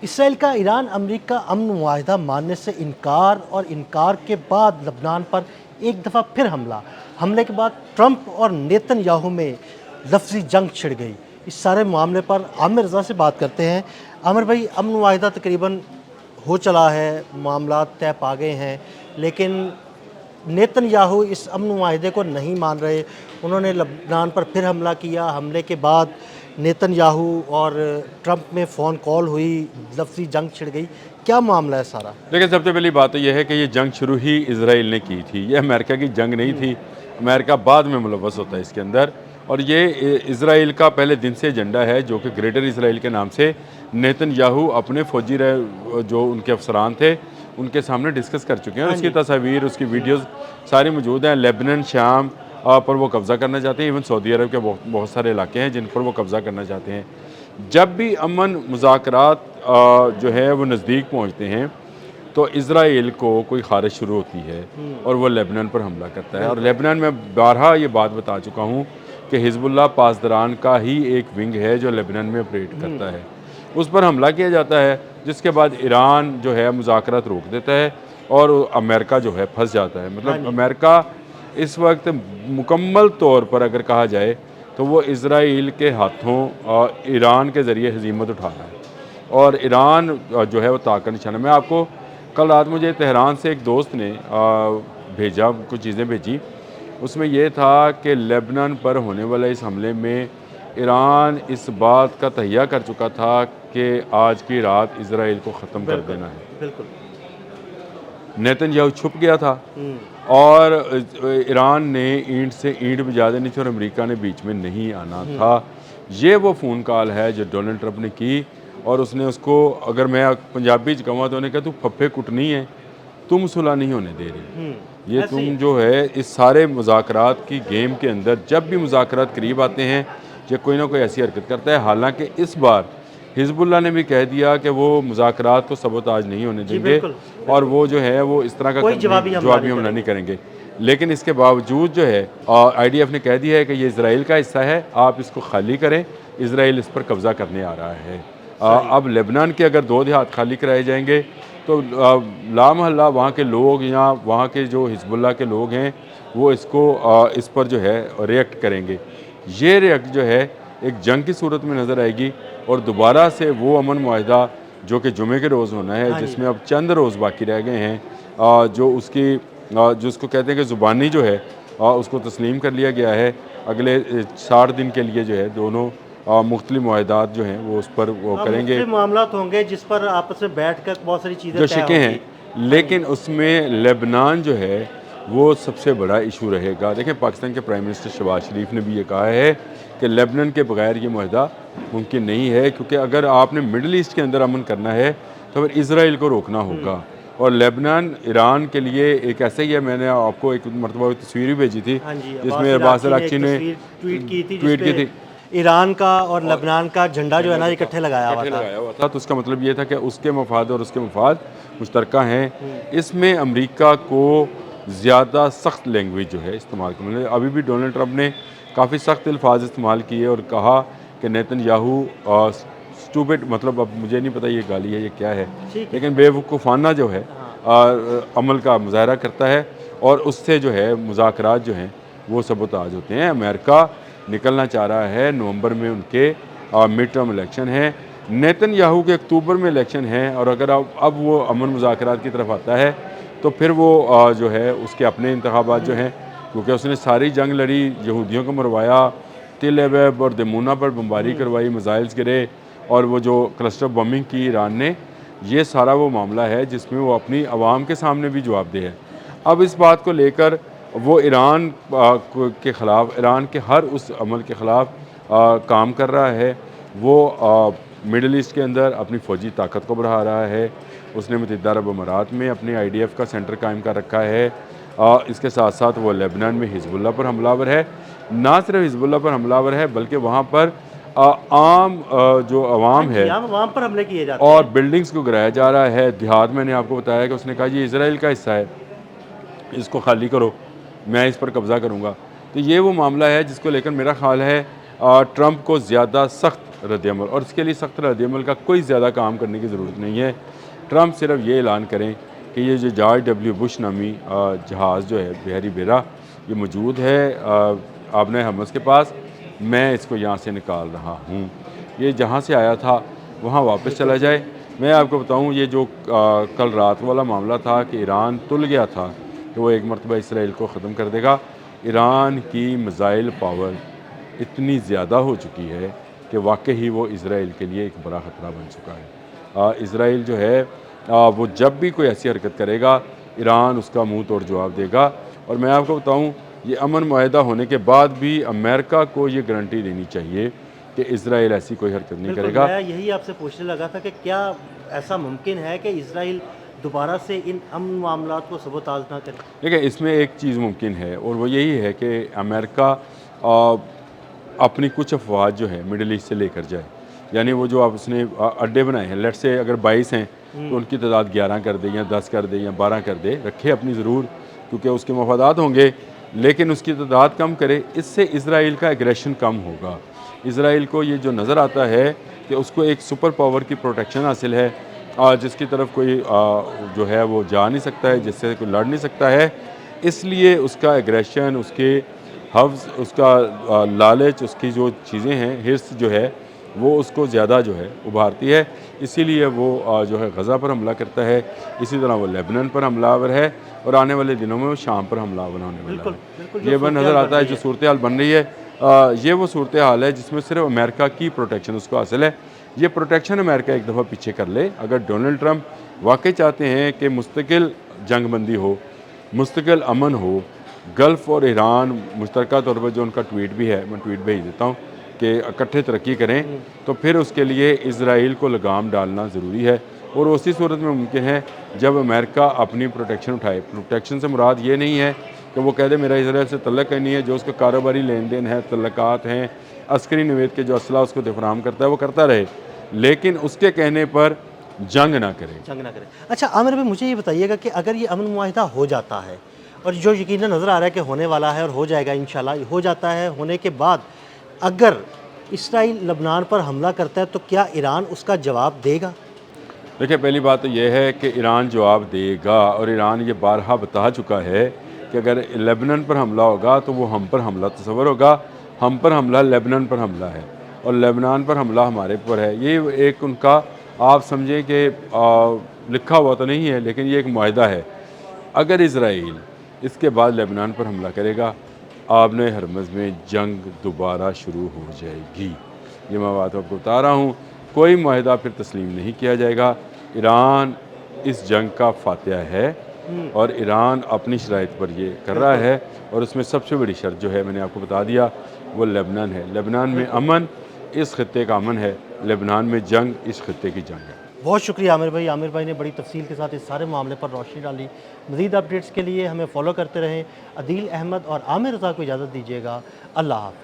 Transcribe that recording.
Israel का Iran America अमन मुआहिदा मानने से इनकार और इनकार के बाद लबनान पर एक दफ़ा फिर हमले के बाद ट्रंप और नेतन्याहू में लफ्ज़ी जंग छिड़ गई। इस सारे मामले पर आमिर रज़ा से बात करते हैं। आमिर भाई, अमन मुआहिदा तकरीबन हो चला है, मामला तय पा गए हैं, लेकिन नेतन्याहू इस अमन मुआहिदे को नहीं मान रहे। उन्होंने लबनान पर फिर हमला किया। हमले के बाद नेतन्याहू और ट्रंप में फ़ोन कॉल हुई, लफ्ज़ी जंग छिड़ गई। क्या मामला है सारा? देखिए, सबसे पहली बात तो यह है कि ये जंग शुरू ही इजराइल ने की थी। ये अमेरिका की जंग नहीं थी। अमेरिका बाद में मुलव्वस होता है इसके अंदर। और ये इजराइल का पहले दिन से एजेंडा है, जो कि ग्रेटर इजराइल के नाम से नेतन्याहू अपने फौजी जो उनके अफसरान थे उनके सामने डिस्कस कर चुके हैं। और उसकी तस्वीर, उसकी वीडियोज़ सारी मौजूद हैं। लेबनान, शाम पर वो कब्ज़ा करना चाहते हैं। इवन सऊदी अरब के बहुत सारे इलाके हैं जिन पर वो कब्ज़ा करना चाहते हैं। जब भी अमन मुज़ाकरात जो है वो नज़दीक पहुँचते हैं तो इज़राइल को कोई ख़ारिश शुरू होती है और वो लेबनान पर हमला करता है। और लेबनान में बारहा ये बात बता चुका हूँ कि हिज़्बुल्लाह पासदारान का ही एक विंग है जो लेबनान में ऑपरेट करता है। उस पर हमला किया जाता है, जिसके बाद ईरान जो है मुज़ाकरात रोक देता है और अमेरिका जो है फंस जाता है। मतलब अमेरिका इस वक्त मुकम्मल तौर पर अगर कहा जाए तो वो इज़राइल के हाथों ईरान के ज़रिए हज़ीमत उठा रहा है। और ईरान जो है वो ताक का निशाना। मैं आपको कल रात मुझे तेहरान से एक दोस्त ने भेजा, कुछ चीज़ें भेजी। उसमें यह था कि लेबनान पर होने वाले इस हमले में ईरान इस बात का तहिया कर चुका था कि आज की रात इज़राइल को ख़त्म कर देना है। बिल्कुल। नेतन्याहू छुप गया था और ईरान ने ईंट से ईंट बजा देनी थी और अमेरिका ने बीच में नहीं आना था। ये वो फ़ोन कॉल है जो डोनाल्ड ट्रंप ने की। और उसने उसको, अगर मैं पंजाबी च कहूँ तो उन्हें कहा, तू फप्फे कुटनी है, तुम सुलह नहीं होने दे रही। ये तुम जो है इस सारे मुज़ाकरात की गेम के अंदर, जब भी मुज़ाकरात करीब आते हैं ये कोई ना कोई ऐसी हरकत करता है। हालांकि इस बार हिज़्बुल्लाह ने भी कह दिया कि वो मुज़ाकरात को सबोताज नहीं होने देंगे और वो जो है वो इस तरह का जवाबी हमला नहीं करेंगे। लेकिन इसके बावजूद जो है IDF ने कह दिया है कि ये इज़राइल का हिस्सा है, आप इसको खाली करें, इज़राइल इस पर कब्ज़ा करने आ रहा है। अब लेबनान के अगर 2 देहात खाली कराए जाएंगे तो लामहल्ला वहाँ के लोग या वहाँ के जो हिज़्बुल्लाह के लोग हैं वो इस पर जो है रिएक्ट करेंगे। ये रिएक्ट जो है एक जंग की सूरत में नज़र आएगी और दोबारा से वो अमन मुआहिदा जो कि जुमे के रोज़ होना है, जिसमें अब चंद रोज़ बाकी रह गए हैं, जो उसको कहते हैं कि ज़ुबानी जो है उसको तस्लीम कर लिया गया है। अगले 60 दिन के लिए जो है दोनों मुख्तलिफ मुआहिदात जो हैं वो उस पर वो करेंगे, मामला होंगे जिस पर आपस में बैठ कर बहुत सारी चीज़ें जो शिकें हैं। लेकिन उसमें लेबनान जो है वो सबसे बड़ा इशू रहेगा। देखें, पाकिस्तान के प्राइम मिनिस्टर शहबाज शरीफ ने भी ये कहा है कि लेबनान के बगैर ये मुआहिदा मुमकिन नहीं है, क्योंकि अगर आपने मिडल ईस्ट के अंदर अमन करना है तो फिर इसराइल को रोकना होगा। और लेबनान ईरान के लिए एक ऐसा ही है। मैंने आपको एक मरतबा तस्वीर भी भेजी थी जिसमें अब्बास अरागची ने ट्वीट की थी। ईरान का और लेबनान का झंडा जो है ना इकट्ठे लगाया हुआ था। तो उसका मतलब ये था कि उसके मफाद और उसके मफाद मुश्तरका हैं। इसमें अमेरिका को ज़्यादा सख्त लैंग्वेज जो है इस्तेमाल करनी है। अभी भी डोनाल्ड ट्रंप ने काफ़ी सख्त अल्फाज इस्तेमाल किए और कहा कि नेतन्याहू स्टूपिड, मतलब अब मुझे नहीं पता ये गाली है ये क्या है, लेकिन बेवकूफ़ाना जो है अमल का मुजाहरा करता है और उससे जो है मुज़ाकरात जो हैं वो सबोताज होते हैं। अमेरिका निकलना चाह रहा है। नवंबर में उनके मिड टर्म इलेक्शन है, नेतन्याहू के अक्टूबर में इलेक्शन है। और अगर अब वो अमन मुज़ाकरात की तरफ आता है तो फिर वो जो है उसके अपने इंतखाबात जो हैं, क्योंकि उसने सारी जंग लड़ी, यहूदियों को मरवाया, तिल अबैब और दमूना पर बमबारी करवाई, मिसाइल्स गिरे और वो जो क्लस्टर बमिंग की ईरान ने, ये सारा वो मामला है जिसमें वो अपनी आवाम के सामने भी जवाबदेह है। अब इस बात को लेकर वो ईरान के ख़िलाफ़, ईरान के हर उस अमल के ख़िलाफ़ काम कर रहा है। वो मिडल ईस्ट के अंदर अपनी फ़ौजी ताकत को बढ़ा रहा है। उसने मुत्तहिदा अरब अमारात में अपने IDF का सेंटर कायम कर रखा है। इसके साथ साथ वो लेबनान में हिज़्बुल्लाह पर हमलावर है। ना सिर्फ हिज़्बुल्लाह पर हमलावर है बल्कि वहाँ पर आम जो अवाम है वहाँ पर हमले किए जाते हैं और बिल्डिंग्स को गिराया जा रहा है। देहात, मैंने आपको बताया कि उसने कहा ये इज़राइल का हिस्सा है, इसको खाली करो, मैं इस पर कब्ज़ा करूँगा। तो ये वो मामला है जिसको लेकर मेरा ख़्याल है ट्रंप को ज़्यादा सख्त रद्दअमल, और इसके लिए सख्त रद्दअमल का कोई ज़्यादा काम करने की ज़रूरत नहीं है। ट्रंप सिर्फ ये ऐलान करें कि ये जो जॉर्ज डब्ल्यू बुश नामी जहाज़ जो है बहरी बेड़ा ये मौजूद है आबना हमस के पास, मैं इसको यहाँ से निकाल रहा हूँ, ये जहाँ से आया था वहाँ वापस चला जाए। मैं आपको बताऊँ ये जो कल रात वाला मामला था कि ईरान तुल गया था कि वो एक मरतबा इसराइल को ख़त्म कर देगा। ईरान की मिसाइल पावर इतनी ज़्यादा हो चुकी है कि वाकई ही वो इसराइल के लिए एक बड़ा ख़तरा बन चुका है। इसराइल जो है वो जब भी कोई ऐसी हरकत करेगा ईरान उसका मुंह तोड़ जवाब देगा। और मैं आपको बताऊं ये अमन मुआहदा होने के बाद भी अमेरिका को ये गारंटी देनी चाहिए कि इसराइल ऐसी कोई हरकत नहीं बिल्कुल, करेगा। मैं यही आपसे पूछने लगा था कि क्या ऐसा मुमकिन है कि इसराइल दोबारा से इन अमन मामलात को सबोताज ना करे? देखिए इसमें एक चीज़ मुमकिन है और वो यही है कि अमेरिका अपनी कुछ अफवाज जो है मिडल ईस्ट से लेकर जाए, यानी वो जो आप उसने अड्डे बनाए हैं, लेट से अगर 22 हैं तो उनकी तादाद 11 कर दे या 10 कर दे या 12 कर दे, रखे अपनी ज़रूर क्योंकि उसके मफादात होंगे, लेकिन उसकी तादाद कम करे। इससे इसराइल का एग्रेशन कम होगा। इसराइल को ये जो नज़र आता है कि उसको एक सुपर पावर की प्रोटेक्शन हासिल है जिसकी तरफ कोई जो है वो जा नहीं सकता है, जिससे कोई लड़ नहीं सकता है, इसलिए उसका एग्रेशन, उसके हव्स, उसका लालच, उसकी जो चीज़ें हैं, हिर्स जो है वो उसको ज़्यादा जो है उभारती है, इसीलिए वो जो है गज़ा पर हमला करता है। इसी तरह वो लेबनान पर हमलावर है और आने वाले दिनों में वो शाम पर हमलावर होने वाला बिल्कुल, है। बिल्कुल, ये जो वह सूरत नज़र हाल आता है बन जो रही सूरत हाल बन रही है। ये वो सूरत हाल है जिसमें सिर्फ अमेरिका की प्रोटेक्शन उसको हासिल है। ये प्रोटेक्शन अमेरिका एक दफ़ा पीछे कर ले। अगर डोनाल्ड ट्रंप वाकई चाहते हैं कि मुस्तकिल जंगबंदी हो, मुस्तकिल अमन हो, गल्फ़ और ईरान मुश्तरका तौर पर, जो उनका ट्वीट भी है, मैं ट्वीट भेज देता हूँ कि इकट्ठे तरक्की करें, तो फिर उसके लिए इसराइल को लगाम डालना ज़रूरी है। और उसी सूरत में मुमकिन है जब अमेरिका अपनी प्रोटेक्शन उठाए। प्रोटेक्शन से मुराद ये नहीं है कि वो कह दे मेरा इसराइल से तल्लक ही नहीं है, जो उसका कारोबारी लेन देन है, तल्लकात हैं, अस्करी नवेद के जो असला उसको दिफराम करता है वो करता रहे, लेकिन उसके कहने पर जंग ना करे। जंग ना करे। अच्छा आमिर भाई, मुझे ये बताइएगा कि अगर ये अमन मुआहिदा हो जाता है, और जो यकीनन नज़र आ रहा है कि होने वाला है और हो जाएगा इंशाल्लाह, हो जाता है, होने के बाद अगर इसराइल लबनान पर हमला करता है तो क्या ईरान उसका जवाब देगा? देखिए पहली बात तो यह है कि ईरान जवाब देगा, और ईरान ये बारहा बता चुका है कि अगर लेबनान पर हमला होगा तो वो हम पर हमला तस्वर होगा। हम पर हमला लेबनान पर हमला है और लेबनान पर हमला हमारे पर है। ये एक उनका, आप समझें कि लिखा हुआ तो नहीं है लेकिन ये एक मुआहदा है। अगर इसराइल इसके बाद लेबनान पर हमला करेगा, आबने हरमज़ में जंग दोबारा शुरू हो जाएगी। ये मैं बात आपको बता रहा हूँ, कोई मुआहदा फिर तस्लीम नहीं किया जाएगा। ईरान इस जंग का फातिहा है और ईरान अपनी शराइत पर ये कर रहा है, और उसमें सबसे बड़ी शर्त जो है मैंने आपको बता दिया वो लेबनान है। लेबनान में अमन इस खत्ते का अमन है, लेबनान में जंग इस खत्ते की जंग है। बहुत शुक्रिया आमिर भाई। आमिर भाई ने बड़ी तफसील के साथ इस सारे मामले पर रोशनी डाली। मज़ीद अपडेट्स के लिए हमें फॉलो करते रहें। अदील अहमद और आमिर रज़ा को इजाज़त दीजिएगा। अल्लाह हाफ़िज़।